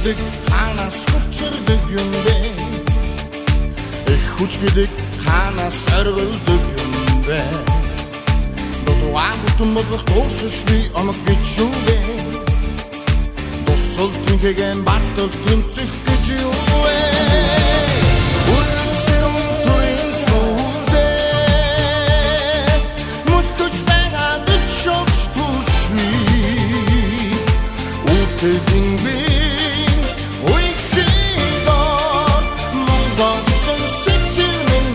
гэдэг хаанаас хөвчөрдөг юм бэ? Их хүч гэдэг хаанаас оргилдог юм бэ? Дутуан бүтэн болгох дуусаш би оног гэж юу вэ? Дусал тэнхэгэн бартал тэмцэх гэж юу вэ? Үргэлжлэн төрийн сүлдээ мөчөж байгаа дэчөж түши үлдэдин би уйхидор мongolсон сэтгэлэн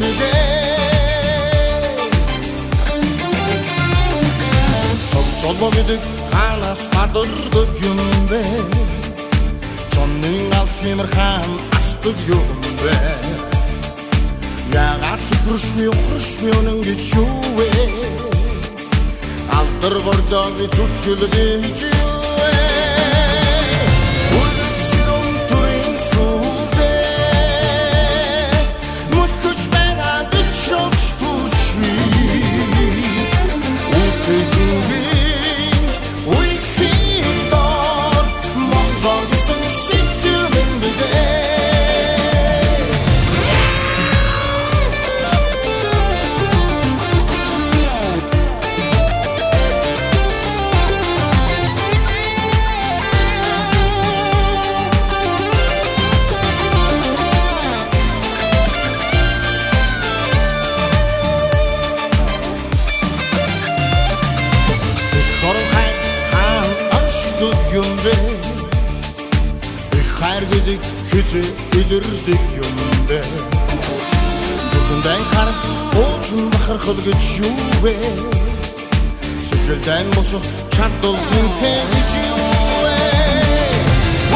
цогцолбоо гэдэг хаанаас бадырдаг юм бэ? Чонның алт хэмэр хаан астдаг юм бэ? Яагаад сүршми ухршми өнөн гэж юу вэ? Алдар гордог зүтгэл гэж юу вэ? Үргэлжлэн төрийн сүлдээ мөчөж байгаа дэчөж түши үлдэдин би юм бэ? Их хайр гэдэг хизээ илэрдэг юм бэ? Зүрхэндээ харах уучин бахархал гэж юу вэ? Сэтгэлдээ босох чадвал тэнхээ гэж юу вэ?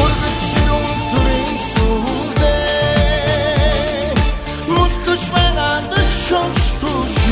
Үргэлжлэн төрийн сүлдээ мөчөж байгаа дэчөж түши